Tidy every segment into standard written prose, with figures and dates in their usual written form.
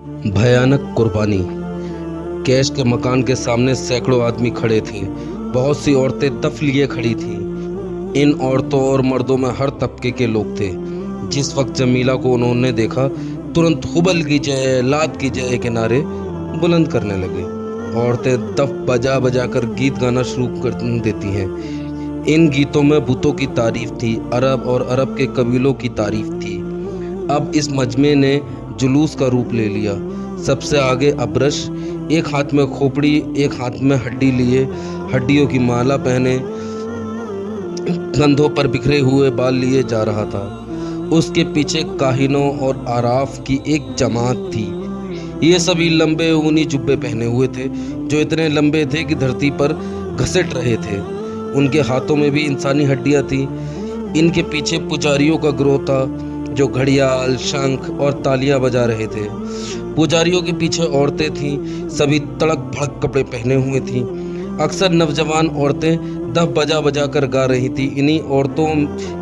भयानक कुर्बानी। कैश के मकान के सामने सैकड़ों आदमी खड़े थे। बहुत सी औरतें दफ लिए खड़ी थीं। इन औरतों और मर्दों में हर तबके के लोग थे। जिस वक्त जमीला को उन्होंने देखा, तुरंत हुबल की जय, लात की जय के नारे बुलंद करने लगे। औरतें दफ बजा बजा कर गीत गाना शुरू कर देती हैं। इन गीतों में बुतों की तारीफ थी, अरब और अरब के कबीलों की तारीफ थी। अब इस मजमे ने जुलूस का रूप ले लिया। सबसे आगे अबरश, एक हाथ में खोपड़ी, एक हाथ में हड्डी लिए, हड्डियों की माला पहने, कंधों पर बिखरे हुए बाल लिए जा रहा था। उसके पीछे काहिनों और आराफ की एक जमात थी। ये सभी लंबे ऊनी जुब्बे पहने हुए थे, जो इतने लंबे थे कि धरती पर घसीट रहे थे। उनके हाथों में भी इंसानी हड्डियां थीं। इनके पीछे पुजारियों का गिरोह था, जो घड़ियाल, शंख और तालियां बजा रहे थे। पुजारियों के पीछे औरतें थीं, सभी तड़क भड़क कपड़े पहने हुए थीं। अक्सर नौजवान औरतें दफ बजा बजा कर गा रही थीं। इन्हीं औरतों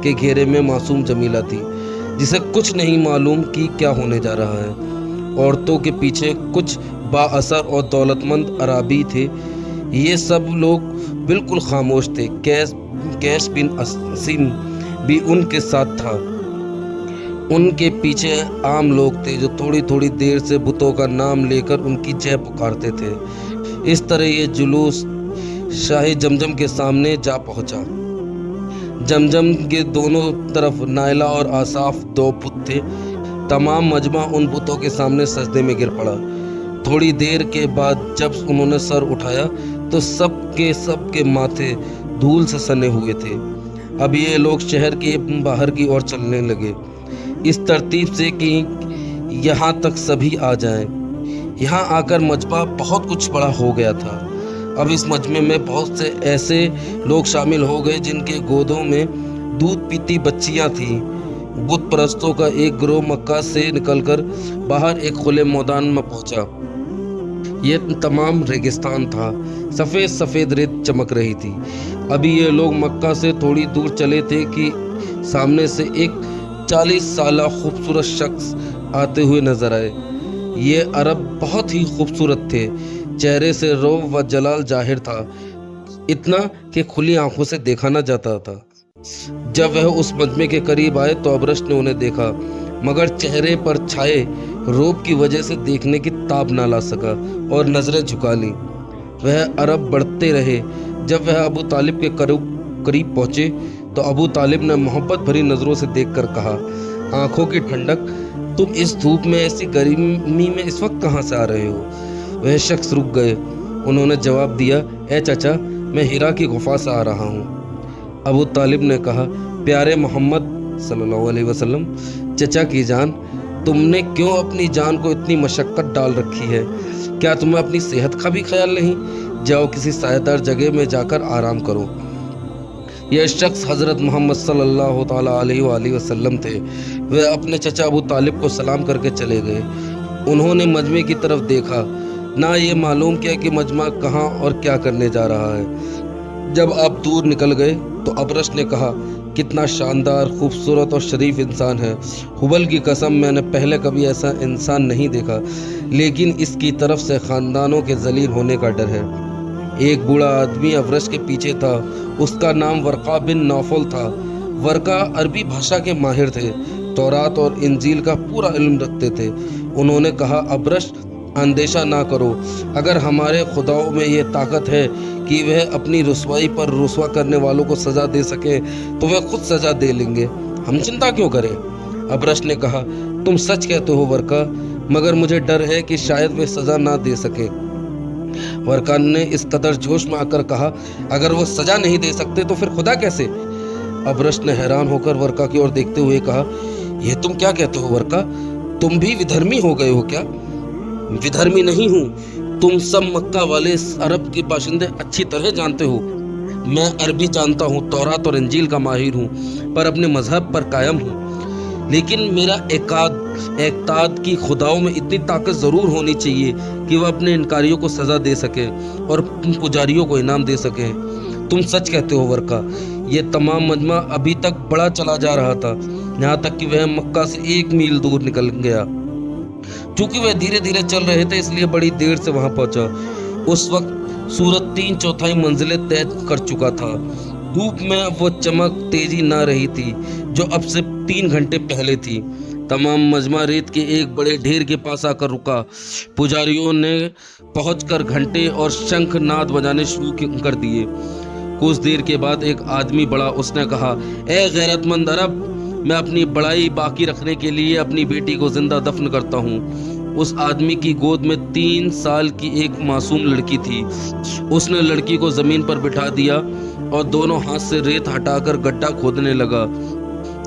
के घेरे में मासूम जमीला थी, जिसे कुछ नहीं मालूम कि क्या होने जा रहा है। औरतों के पीछे कुछ बाअसर और दौलतमंद अराबी थे। ये सब लोग बिल्कुल खामोश थे। कैश बिन असीम भी उनके साथ था। उनके पीछे आम लोग थे, जो थोड़ी थोड़ी देर से बुतों का नाम लेकर उनकी जय पुकारते थे। इस तरह ये जुलूस शाही जमजम के सामने जा पहुंचा। जमजम के दोनों तरफ नायला और आसाफ दो बुत थे। तमाम मजमा उन बुतों के सामने सजदे में गिर पड़ा। थोड़ी देर के बाद जब उन्होंने सर उठाया तो सबके माथे धूल से सने हुए थे। अब ये लोग शहर के बाहर की ओर चलने लगे, इस तरतीब से कि यहाँ तक सभी आ जाएं। यहाँ आकर मजमा बहुत कुछ बड़ा हो गया था। अब इस मजमे में बहुत से ऐसे लोग शामिल हो गए जिनके गोदों में दूध पीती बच्चियाँ थीं। बुत परस्तों का एक गिरोह मक्का से निकलकर बाहर एक खुले मैदान में पहुंचा। ये तमाम रेगिस्तान था। सफ़ेद सफ़ेद रेत चमक रही थी। अभी ये लोग मक्का से थोड़ी दूर चले थे कि सामने से एक 40 साला खूबसूरत शख्स आते हुए नजर आए। ये अरब बहुत ही खूबसूरत थे। चेहरे से रौब व जलाल जाहिर था, इतना कि खुली आंखों से देखा न जाता था। जब वह उस मजमे के करीब आए तो अबरश ने उन्हें देखा, मगर चेहरे पर छाए रौब की वजह से देखने की ताब ना ला सका और नजरें झुका ली। वह अरब बढ़ते रहे। जब वह अबू तालिब के करीब पहुंचे तो अबू तालिब ने मोहब्बत भरी नजरों से देखकर कहा, आंखों की ठंडक, तुम इस धूप में ऐसी गर्मी में इस वक्त कहाँ से आ रहे हो? वह शख्स रुक गए। उन्होंने जवाब दिया, ए चाचा, मैं हिरा की गुफा से आ रहा हूँ। अबू तालिब ने कहा, प्यारे मोहम्मद सल्लल्लाहु अलैहि वसल्लम, चचा की जान, तुमने क्यों अपनी जान को इतनी मशक्कत डाल रखी है? क्या तुम्हें अपनी सेहत का भी ख्याल नहीं? जाओ किसी सायेदार जगह में जाकर आराम करो। यह शख्स हज़रत मोहम्मद सल्लल्लाहु ताला अलैहि वसल्लम थे। वह अपने चचा अबू तालिब को सलाम करके चले गए। उन्होंने मजमे की तरफ देखा, ना ये मालूम किया कि मजमा कहाँ और क्या करने जा रहा है। जब आप दूर निकल गए तो अबरश ने कहा, कितना शानदार, खूबसूरत और शरीफ इंसान है। हुबल की कसम, मैंने पहले कभी ऐसा इंसान नहीं देखा, लेकिन इसकी तरफ से ख़ानदानों के जलील होने का डर है। एक बूढ़ा आदमी अबरश के पीछे था। उसका नाम वर्का बिन नौफल था। वर्का अरबी भाषा के माहिर थे, तौरात और इंजील का पूरा इल्म रखते थे। उन्होंने कहा, अबरश, अंदेशा ना करो। अगर हमारे खुदाओं में ये ताकत है कि वह अपनी रुसवाई पर रुसवा करने वालों को सज़ा दे सके तो वह खुद सज़ा दे लेंगे। हम चिंता क्यों करें? अबरश ने कहा, तुम सच कहते हो वर्का, मगर मुझे डर है कि शायद वे सज़ा ना दे सके। वर्का ने इस कदर जोश में आकर कहा, अगर वो सज़ा नहीं दे सकते तो फिर खुदा कैसे? अबरश ने हैरान होकर वर्का की ओर देखते हुए कहा, यह तुम क्या कहते हो वर्का? तुम भी विधर्मी हो गए हो क्या? विधर्मी नहीं हूँ। तुम सब मक्का वाले अरब के बाशिंदे अच्छी तरह जानते हो। मैं अरबी जानता हूँ, तौरात और इंजील का माहिर हूँ, पर अपने मजहब पर कायम हूँ। लेकिन मेरा एकाद की खुदाओं में इतनी ताकत ज़रूर होनी चाहिए कि वह अपने इनकारियों को सज़ा दे सके और पुजारियों को इनाम दे सके। तुम सच कहते हो वर्का। ये तमाम मजमा अभी तक बड़ा चला जा रहा था, यहाँ तक कि वह मक्का से 1 मील दूर निकल गया। चूंकि वह धीरे धीरे चल रहे थे इसलिए बड़ी देर से वहां पहुंचा। उस वक्त सूरज 3/4 मंजिलें तय कर चुका था। धूप में वो चमक तेजी ना रही थी जो अब से 3 घंटे पहले थी। तमाम मजमा रेत के एक बड़े ढेर के पास आकर रुका। पुजारियों ने पहुंचकर घंटे और शंख नाद बजाने शुरू कर दिए। कुछ देर के बाद एक आदमी बढ़ा। उसने कहा, ए गैरतमंद अरब, मैं अपनी बड़ाई बाकी रखने के लिए अपनी बेटी को जिंदा दफन करता हूँ। उस आदमी की गोद में 3 साल की एक मासूम लड़की थी। उसने लड़की को जमीन पर बिठा दिया और दोनों हाथ से रेत हटाकर गड्ढा खोदने लगा।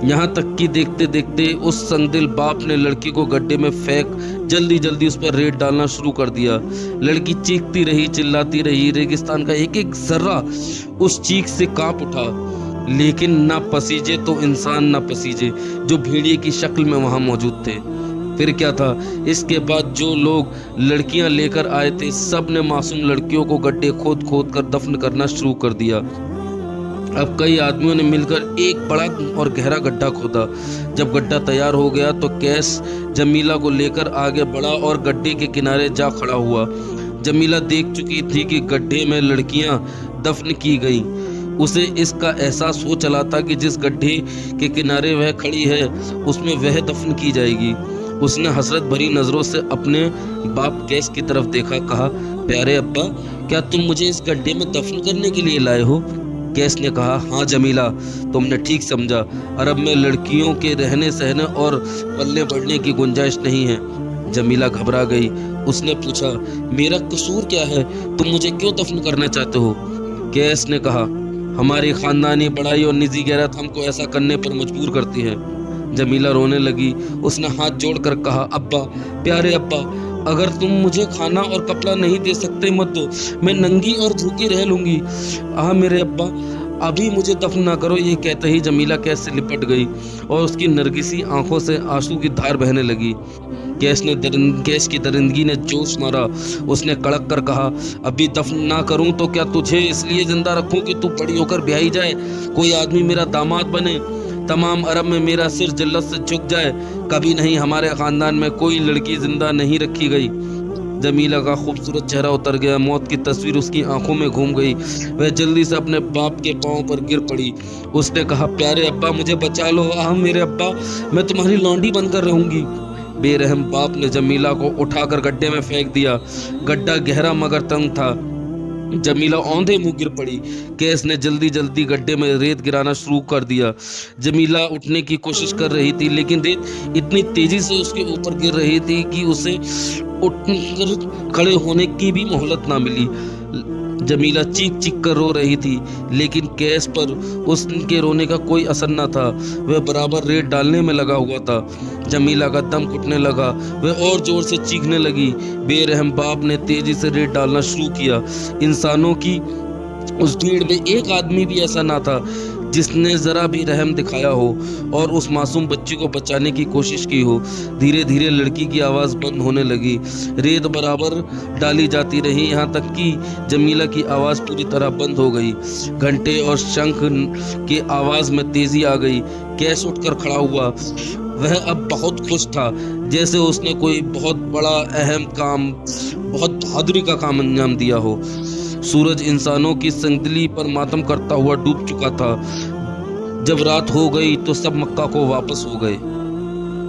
यहाँ तक कि देखते देखते उस संगदिल बाप ने लड़की को गड्ढे में फेंक जल्दी जल्दी उस पर रेत डालना शुरू कर दिया। लड़की चीखती रही, चिल्लाती रही। रेगिस्तान का एक एक जर्रा उस चीख से कांप उठा, लेकिन ना पसीजे तो इंसान ना पसीजे जो भेड़िए की शक्ल में वहां मौजूद थे। फिर क्या था, इसके बाद जो लोग लड़कियां लेकर आए थे सब ने मासूम लड़कियों को गड्ढे खोद खोद कर दफन करना शुरू कर दिया। अब कई आदमियों ने मिलकर एक बड़ा और गहरा गड्ढा खोदा। जब गड्ढा तैयार हो गया तो कैस जमीला को लेकर आगे बढ़ा और गड्ढे के किनारे जा खड़ा हुआ। जमीला देख चुकी थी कि गड्ढे में लड़कियां दफन की गईं। उसे इसका एहसास हो चला था कि जिस गड्ढे के किनारे वह खड़ी है उसमें वह दफन की जाएगी। उसने हसरत भरी नजरों से अपने बाप कैस की तरफ देखा। कहा, प्यारे अब्बा, क्या तुम मुझे इस गड्ढे में दफन करने के लिए लाए हो? कैस ने कहा, हाँ जमीला, तुमने ठीक समझा। अरब में लड़कियों के रहने सहने और पलने बढ़ने की गुंजाइश नहीं है। जमीला घबरा गई। उसने पूछा, मेरा कसूर क्या है? तुम मुझे क्यों दफन करना चाहते हो? कैस ने कहा, हमारी खानदानी बड़ाई और निजी गैरत हमको ऐसा करने पर मजबूर करती है। जमीला रोने लगी। उसने हाथ जोड़कर कहा, अब्बा, प्यारे अब्बा, अगर तुम मुझे खाना और कपड़ा नहीं दे सकते मत दो, मैं नंगी और भूखी रह लूंगी। मेरे अब्बा, अभी मुझे दफन ना करो। ये कहते ही जमीला कैस से लिपट गई और उसकी नरगिसी आंखों से आंसू की धार बहने लगी। कैस की दरिंदगी ने जोश मारा। उसने कड़क कर कहा, अभी दफन ना करूं तो क्या तुझे इसलिए जिंदा रखूं कि तू बड़ी होकर ब्याही जाए, कोई आदमी मेरा दामाद बने, तमाम अरब में मेरा सिर जिल्लत से झुक जाए? कभी नहीं, हमारे खानदान में कोई लड़की जिंदा नहीं रखी गई। जमीला का खूबसूरत चेहरा उतर गया। मौत की तस्वीर उसकी आंखों में घूम गई। वह जल्दी से अपने बाप के पांव पर गिर पड़ी। उसने कहा, प्यारे अब्बा, मुझे बचा लो। मेरे अब्बा, मैं तुम्हारी लौंडी बनकर रहूंगी। बेरहम बाप ने जमीला को उठाकर गड्ढे में फेंक दिया। गड्ढा गहरा मगर तंग था। जमीला औंधे मुंह गिर पड़ी। कैस ने जल्दी जल्दी गड्ढे में रेत गिराना शुरू कर दिया। जमीला उठने की कोशिश कर रही थी, लेकिन रेत इतनी तेजी से उसके ऊपर गिर रही थी कि उसे उठकर खड़े होने की भी मोहलत ना मिली। जमीला चीख चीख कर रो रही थी, लेकिन कैस पर उसके रोने का कोई असर न था। वह बराबर रेत डालने में लगा हुआ था। जमीला का दम घुटने लगा। वह और जोर से चीखने लगी। बेरहम बाप ने तेजी से रेत डालना शुरू किया। इंसानों की उस भीड़ में एक आदमी भी ऐसा ना था जिसने जरा भी रहम दिखाया हो और उस मासूम बच्ची को बचाने की कोशिश की हो। धीरे धीरे लड़की की आवाज़ बंद होने लगी। रेत बराबर डाली जाती रही, यहाँ तक कि जमीला की आवाज़ पूरी तरह बंद हो गई। घंटे और शंख की आवाज़ में तेजी आ गई। कैस उठकर खड़ा हुआ। वह अब बहुत खुश था, जैसे उसने कोई बहुत बड़ा अहम काम, बहुत बहादुरी का काम अंजाम दिया हो। सूरज इंसानों की संगदली पर मातम करता हुआ डूब चुका था। जब रात हो गई तो सब मक्का को वापस हो गए।